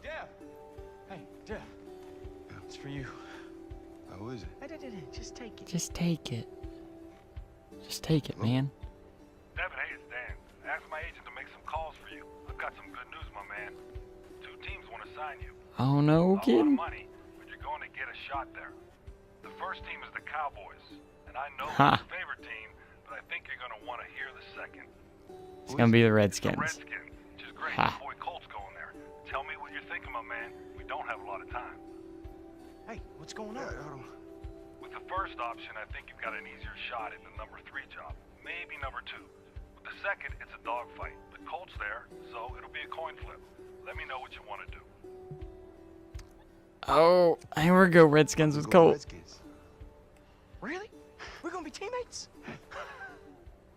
Dev. Hey, Dev. It's for you. How is it? Hey, just take it. Just take it. Just take it, man. Devin, hey, it's Dan. I asked my agent to make some calls for you. I've got some good news, my man. 2 teams want to sign you. Oh, no A lot of kidding. money, but you're going to get a shot there. The first team is the Cowboys, and I know Ha. it's your favorite team, but I think you're going to want to hear the second. It's gonna be the The Redskins. Redskins, which is great. Ha. Your boy Colt's going there. Tell me what you're thinking, my man. We don't have a lot of time. Hey, what's going Yeah, on? hold on. With the first option, I think you've got an easier shot at the number 3 job. Maybe number 2. With the second, it's a dogfight. But Colt's there, so it'll be a coin flip. Let me know what you want to do. Oh, here we go, Redskins with Let's go Colt. Redskins. Really? We're gonna be teammates?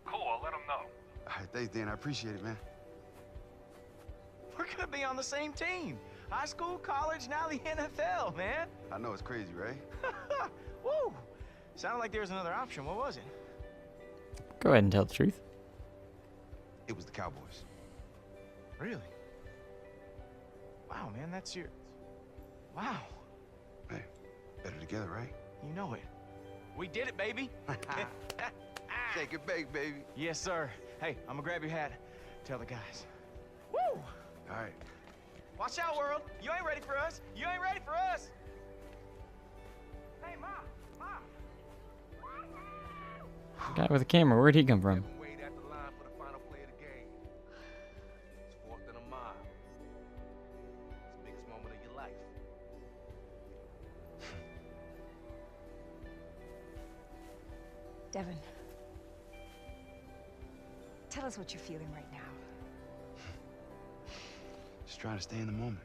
Cool, I'll let him know. All right, thanks, Dan. I appreciate it, man. We're gonna be on the same team. High school, college, now the NFL, man. I know it's crazy, right? Woo! Sounded like there was another option. What was it? Go ahead and tell the truth. It was the Cowboys. Really? Wow, man, that's your... Wow, Hey, better together, right? you know it. We did it, baby. Take it back, baby. Yes, sir. Hey, I'm gonna grab your hat. Tell the guys. Woo! All right. Watch out, world. You ain't ready for us. You ain't ready for us. Hey, Mom. Guy with a camera, where'd he come from? Devin Wade at the line for the final play of the game. It's 4th and a mile. It's the biggest moment of your life. Devin, tell us what you're feeling right now. Just trying to stay in the moment.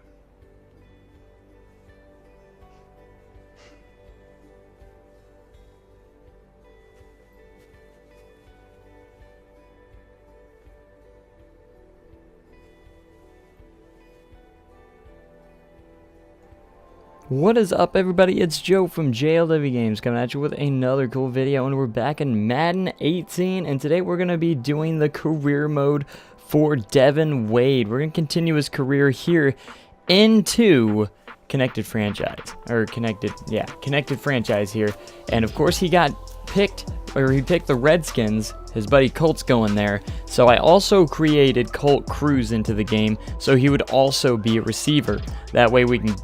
What is up, everybody? It's Joe from JLW Games coming at you with another cool video, and we're back in Madden 18, and today we're going to be doing the career mode for Devin Wade. We're going to continue his career here into Connected Franchise, or Connected Franchise here, and of course he picked the Redskins. His buddy Colt's going there, so I also created Colt Cruise into the game, so he would also be a receiver. That way we can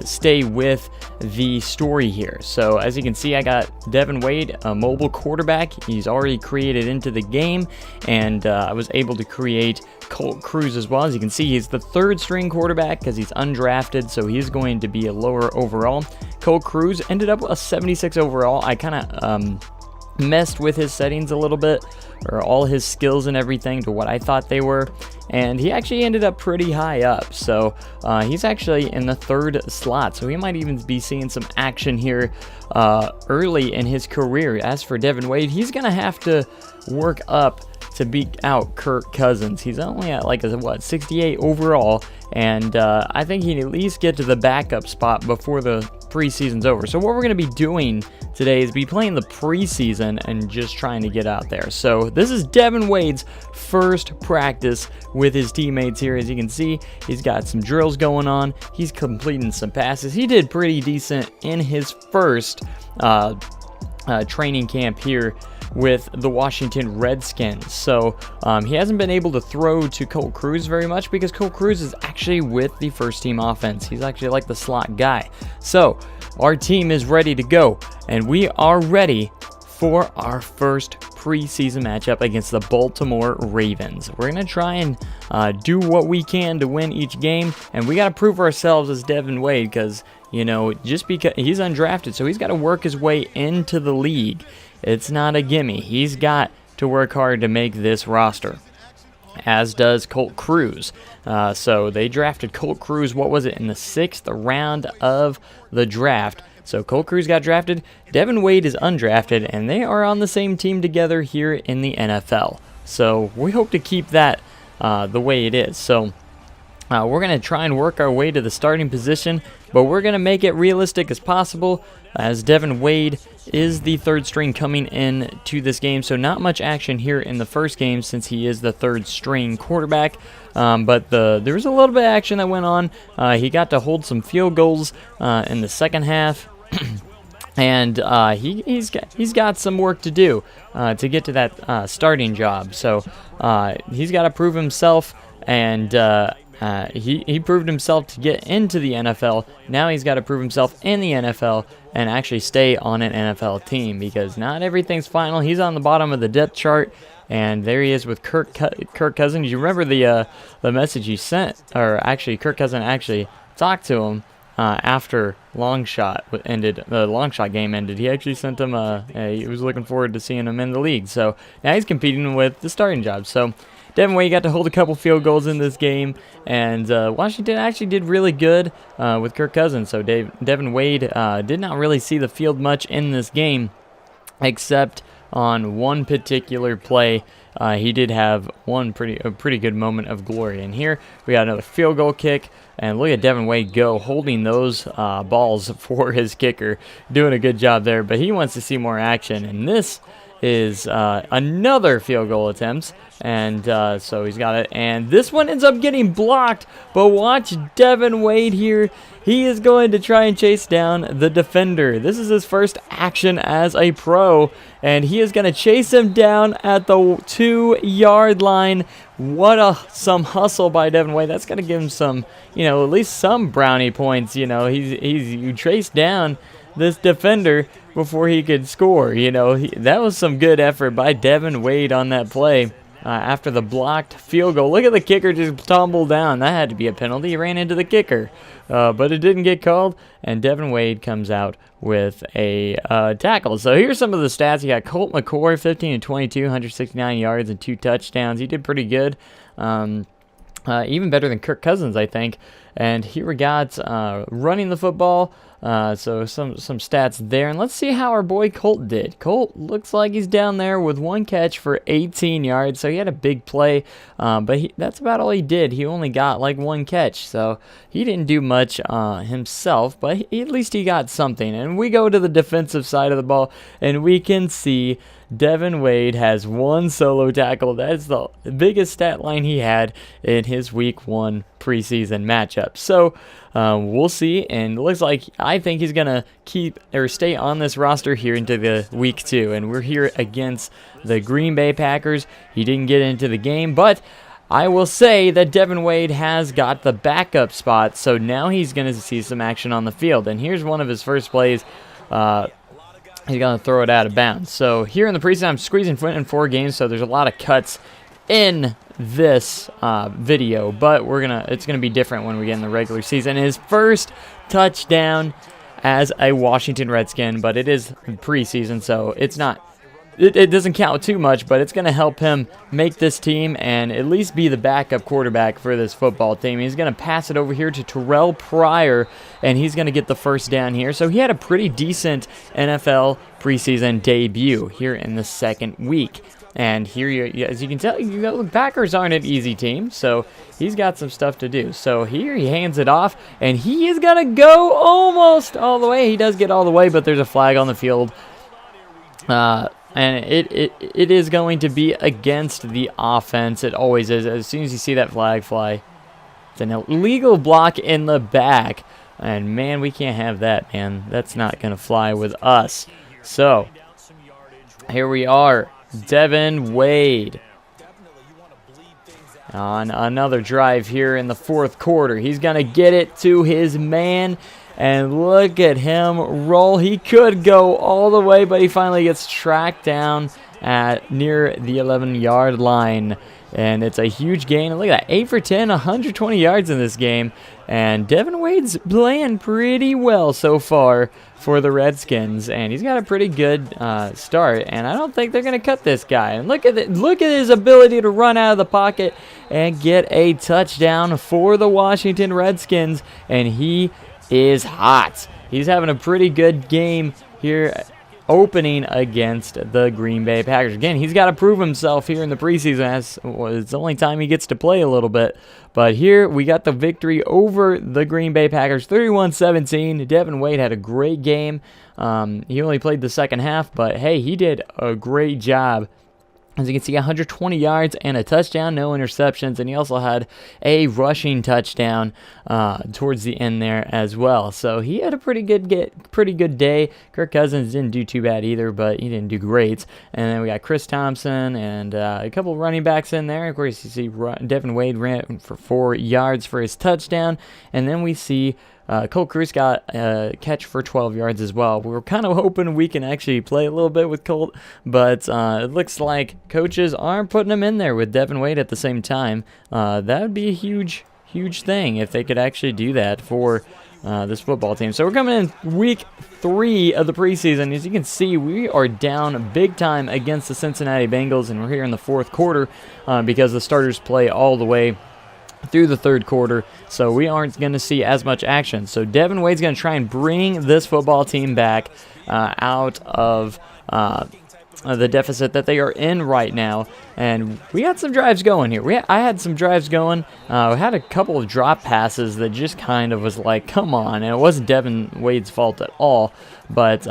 stay with the story here. So as you can see, I got Devin Wade, a mobile quarterback. He's already created into the game, and I was able to create Colt Cruise as well. As you can see, he's the 3rd string quarterback because he's undrafted, so he's going to be a lower overall. Colt Cruise ended up with a 76 overall. I kind of messed with his settings a little bit, or all his skills and everything to what I thought they were, and he actually ended up pretty high up. So he's actually in the 3rd slot, so he might even be seeing some action here early in his career. As for Devin Wade, he's gonna have to work up to beat out Kirk Cousins. He's only at like a 68 overall, and I think he'd at least get to the backup spot before the preseason's over. So what we're going to be doing today is be playing the preseason and just trying to get out there. So this is Devin Wade's first practice with his teammates here. As you can see, he's got some drills going on. He's completing some passes. He did pretty decent in his first training camp here with the Washington Redskins. So he hasn't been able to throw to Colt Cruise very much because Colt Cruise is actually with the first team offense. He's actually like the slot guy. So our team is ready to go, and we are ready for our first preseason matchup against the Baltimore Ravens. We're going to try and do what we can to win each game, and we got to prove ourselves as Devin Wade because, you know, just because he's undrafted, so he's got to work his way into the league. It's not a gimme. He's got to work hard to make this roster, as does Colt Cruise. So they drafted Colt Cruise, what was it, in the 6th round of the draft. So Colt Cruise got drafted, Devin Wade is undrafted, and they are on the same team together here in the NFL. So we hope to keep that the way it is. So We're going to try and work our way to the starting position, but we're going to make it realistic as possible, as Devin Wade is the third string coming in to this game. So not much action here in the first game since he is the third string quarterback. But there was a little bit of action that went on. He got to hold some field goals in the second half. And he's got some work to do to get to that starting job. So he's got to prove himself, and he proved himself to get into the NFL. Now he's got to prove himself in the NFL and actually stay on an NFL team, because not everything's final. He's on the bottom of the depth chart, and there he is with Kirk Cousins. You remember the message he sent, or actually Kirk Cousins actually talked to him after the long shot game ended. He actually sent him he was looking forward to seeing him in the league. So now he's competing with the starting job. So Devin Wade got to hold a couple field goals in this game, and Washington actually did really good with Kirk Cousins. So Devin Wade did not really see the field much in this game, except on one particular play. He did have a pretty good moment of glory. And here we got another field goal kick, and look at Devin Wade go, holding those balls for his kicker, doing a good job there. But he wants to see more action, and this is another field goal attempt, and so he's got it, and this one ends up getting blocked. But watch Devin Wade here. He is going to try and chase down the defender. This is his first action as a pro, and he is going to chase him down at the 2-yard line. What some hustle by Devin Wade. That's going to give him some, at least some brownie points. You chased down this defender before he could score. That was some good effort by Devin Wade on that play. After the blocked field goal, look at the kicker just tumble down. That had to be a penalty. He ran into the kicker, but it didn't get called, and Devin Wade comes out with a tackle. So here's some of the stats. You got Colt McCoy, 15-22, 169 yards and 2 touchdowns. He did pretty good. Even better than Kirk Cousins, I think. And here we got running the football. So some stats there. And let's see how our boy Colt did. Colt looks like he's down there with 1 catch for 18 yards. So he had a big play, but that's about all he did. He only got like 1 catch. So he didn't do much himself, but at least he got something. And we go to the defensive side of the ball, and we can see Devin Wade has 1 solo tackle. That's the biggest stat line he had in his week 1 preseason matchup. So we'll see, and it looks like I think he's gonna stay on this roster here into the week 2, and we're here against the Green Bay Packers. He didn't get into the game, but I will say that Devin Wade has got the backup spot, so now he's gonna see some action on the field. And here's one of his first plays. He's going to throw it out of bounds. So here in the preseason, I'm squeezing in 4 games, so there's a lot of cuts in this video, but it's gonna be different when we get in the regular season. His first touchdown as a Washington Redskin, but it is preseason, so it doesn't count too much, but it's going to help him make this team and at least be the backup quarterback for this football team. He's going to pass it over here to Terrell Pryor, and he's going to get the first down here. So he had a pretty decent NFL preseason debut here in the 2nd week. And here, as you can tell, the Packers aren't an easy team, so he's got some stuff to do. So here he hands it off, and he is going to go almost all the way. He does get all the way, but there's a flag on the field. And it is going to be against the offense. It always is. As soon as you see that flag fly, it's an illegal block in the back. And, man, we can't have that, man. That's not going to fly with us. So, here we are. Devin Wade on another drive here in the 4th quarter. He's going to get it to his man. And look at him roll. He could go all the way, but he finally gets tracked down at near the 11-yard line. And it's a huge gain. And look at that, 8 for 10, 120 yards in this game. And Devin Wade's playing pretty well so far for the Redskins. And he's got a pretty good start. And I don't think they're going to cut this guy. And look at his ability to run out of the pocket and get a touchdown for the Washington Redskins. And he is hot. He's having a pretty good game here opening against the Green Bay Packers. Again, he's got to prove himself here in the preseason. It's the only time he gets to play a little bit. But here we got the victory over the Green Bay Packers, 31-17. Devin Wade had a great game. He only played the second half, but hey, he did a great job. As you can see, 120 yards and a touchdown, no interceptions, and he also had a rushing touchdown towards the end there as well. So he had a pretty good day. Kirk Cousins didn't do too bad either, but he didn't do great. And then we got Chris Thompson and a couple of running backs in there. Of course, you see Devin Wade ran for 4 yards for his touchdown, and then we see Colt Cruise got a catch for 12 yards as well. We were kind of hoping we can actually play a little bit with Colt, but it looks like coaches aren't putting him in there with Devin Wade at the same time. That would be a huge thing if they could actually do that for this football team. So we're coming in week 3 of the preseason. As you can see, we are down big time against the Cincinnati Bengals, and we're here in the 4th quarter because the starters play all the way through the 3rd quarter, so we aren't going to see as much action. So Devin Wade's going to try and bring this football team back out of the deficit that they are in right now, and we got some drives going here. I had some drives going. We had a couple of drop passes that just kind of was like, come on, and it wasn't Devin Wade's fault at all, but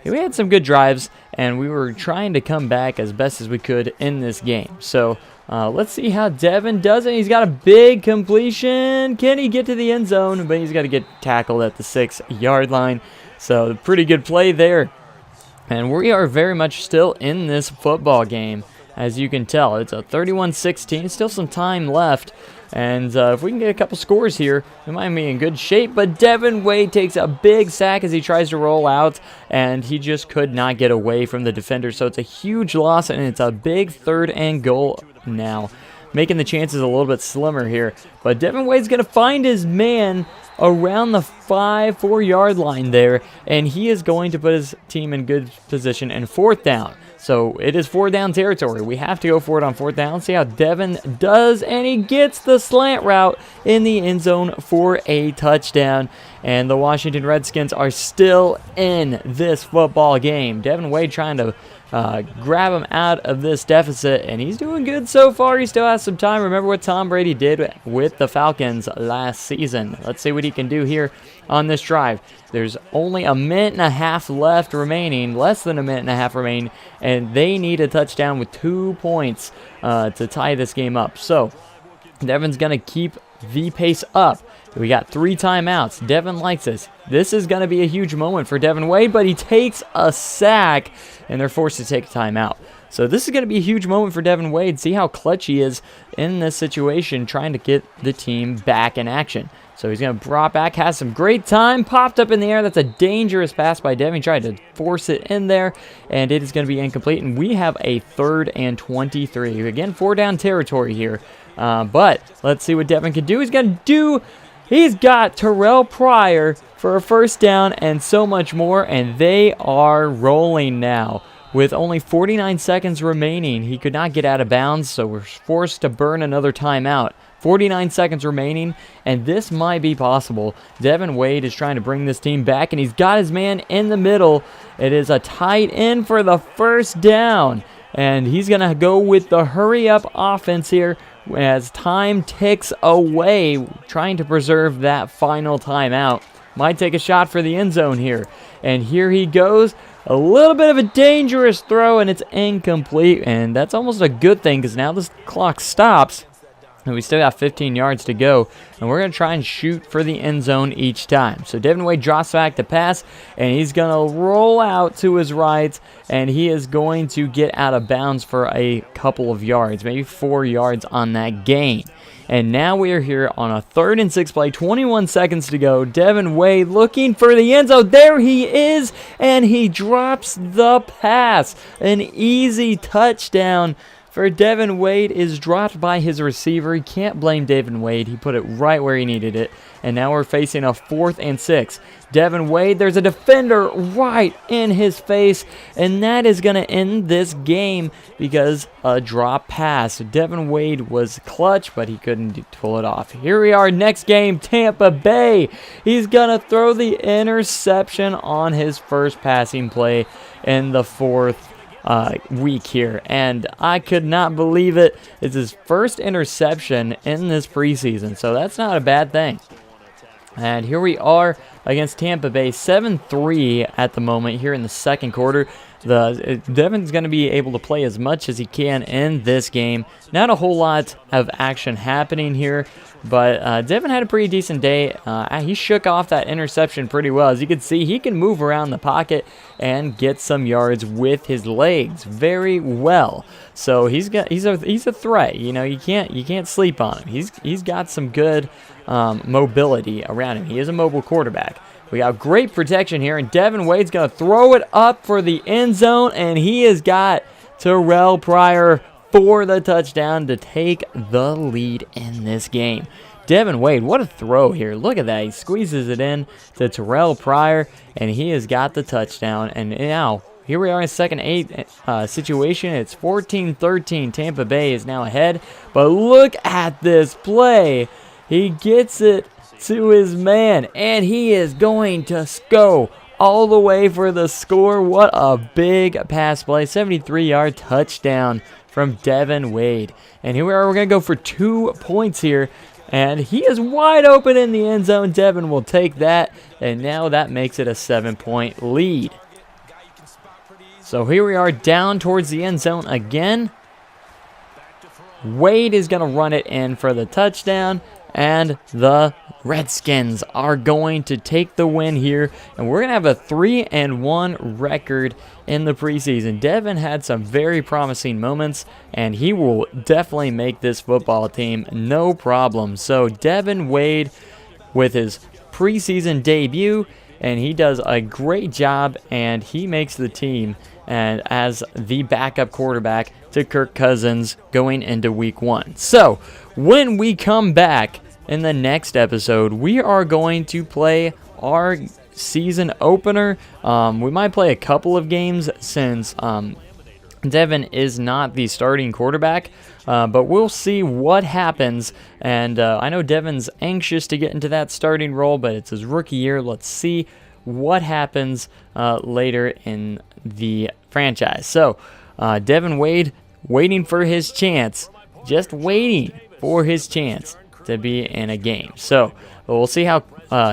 we had some good drives, and we were trying to come back as best as we could in this game. So let's see how Devin does it. He's got a big completion. Can he get to the end zone? But he's got to get tackled at the 6-yard line. So pretty good play there. And we are very much still in this football game, as you can tell. It's a 31-16. Still some time left. And if we can get a couple scores here, we might be in good shape. But Devin Wade takes a big sack as he tries to roll out, and he just could not get away from the defender. So it's a huge loss, and it's a big 3rd and goal now, making the chances a little bit slimmer here. But Devin Wade's going to find his man around the 4-yard line there, and he is going to put his team in good position in 4th down. So it is 4th down territory. We have to go for it on 4th down. See how Devin does, and he gets the slant route in the end zone for a touchdown. And the Washington Redskins are still in this football game. Devin Wade trying to grab him out of this deficit, and he's doing good so far. He still has some time. Remember what Tom Brady did with the Falcons last season. Let's see what he can do here on this drive. There's only a minute and a half left remaining, less than a minute and a half remaining, and they need a touchdown with 2 points to tie this game up. So Devin's going to keep the pace up. We got 3 timeouts. Devin likes this. This is going to be a huge moment for Devin Wade, but he takes a sack, and they're forced to take a timeout. So this is going to be a huge moment for Devin Wade. See how clutch he is in this situation, trying to get the team back in action. So he's going to drop back, has some great time, popped up in the air. That's a dangerous pass by Devin. He tried to force it in there, and it is going to be incomplete. And we have a 3rd and 23. Again, 4 down territory here. But let's see what Devin can do. He's got Terrell Pryor for a 1st down and so much more, and they are rolling now. With only 49 seconds remaining, he could not get out of bounds, so we're forced to burn another timeout. 49 seconds remaining, and this might be possible. Devin Wade is trying to bring this team back, and he's got his man in the middle. It is a tight end for the 1st down, and he's going to go with the hurry-up offense here as time ticks away, trying to preserve that final timeout. Might take a shot for the end zone here, and here he goes. A little bit of a dangerous throw, and it's incomplete, and that's almost a good thing because now this clock stops, and we still got 15 yards to go, and we're going to try and shoot for the end zone each time. So Devin Wade drops back to pass, and he's going to roll out to his right, and he is going to get out of bounds for a couple of yards, maybe 4 yards on that gain. And now we are here on a 3rd and 6 play, 21 seconds to go. Devin Wade looking for the end zone. There he is, and he drops the pass. An easy touchdown for Devin Wade is dropped by his receiver. He can't blame Devin Wade. He put it right where he needed it. And now we're facing a 4th and 6. Devin Wade, there's a defender right in his face. And that is going to end this game because a drop pass. Devin Wade was clutch, but he couldn't pull it off. Here we are, next game, Tampa Bay. He's going to throw the interception on his first passing play in the 4th week here, and I could not believe it. It's his first interception in this preseason, so that's not a bad thing. And here we are against Tampa Bay, 7-3 at the moment here in the second quarter. Devin's going to be able to play as much as he can in this game. Not a whole lot of action happening here, but Devin had a pretty decent day. He shook off that interception pretty well. As you can see, he can move around the pocket and get some yards with his legs very well. So he's a threat. You know, you can't sleep on him. He's got some good mobility around him. He is a mobile quarterback. We got great protection here, and Devin Wade's going to throw it up for the end zone, and he has got Terrell Pryor for the touchdown to take the lead in this game. Devin Wade, what a throw here. Look at that. He squeezes it in to Terrell Pryor, and he has got the touchdown. And now, here we are in a 2nd 8 situation. It's 14-13. Tampa Bay is now ahead. But look at this play. He gets it to his man, and he is going to go all the way for the score. What a big pass play. 73-yard touchdown from Devin Wade. And here we are. We're going to go for 2 points here. And he is wide open in the end zone. Devin will take that. And now that makes it a 7-point lead. So here we are down towards the end zone again. Wade is going to run it in for the touchdown. And the Redskins are going to take the win here. And we're going to have a 3-1 record in the preseason. Devin had some very promising moments, and he will definitely make this football team no problem. So Devin Wade with his preseason debut, and he does a great job, and he makes the team and as the backup quarterback to Kirk Cousins going into week 1. So when we come back in the next episode, we are going to play our season opener. We might play a couple of games since Devin is not the starting quarterback, but we'll see what happens. And I know Devin's anxious to get into that starting role, but it's his rookie year. Let's see what happens later in the franchise. So Devin Wade waiting for his chance, just waiting for his chance to be in a game. So we'll see how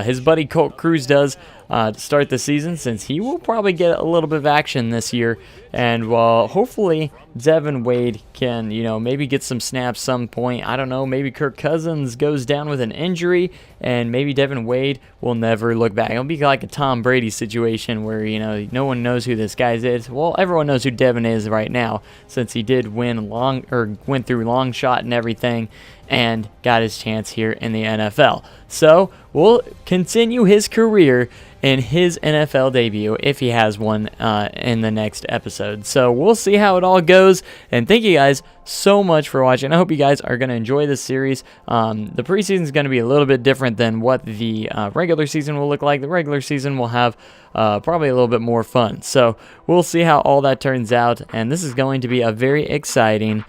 his buddy Colt Cruise does to start the season, since he will probably get a little bit of action this year. And while hopefully Devin Wade can, maybe get some snaps some point. I don't know, maybe Kirk Cousins goes down with an injury, and maybe Devin Wade will never look back. It'll be like a Tom Brady situation where, no one knows who this guy is. Well, everyone knows who Devin is right now, since he did went through long shot and everything, and got his chance here in the NFL. So we'll continue his career in his NFL debut, if he has one, in the next episode. So we'll see how it all goes, and thank you guys so much for watching. I hope you guys are going to enjoy this series. The preseason is going to be a little bit different than what the regular season will look like. The regular season will have probably a little bit more fun. So we'll see how all that turns out, and this is going to be a very exciting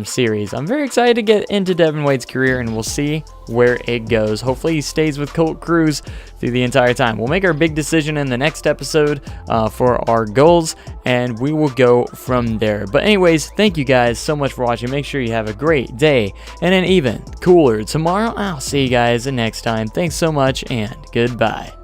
series. I'm very excited to get into Devin Wade's career, and we'll see where it goes. Hopefully he stays with Colt Cruise through the entire time. We'll make our big decision in the next episode for our goals, and we will go from there. But anyways, thank you guys so much for watching. Make sure you have a great day and an even cooler tomorrow. I'll see you guys next time. Thanks so much, and goodbye.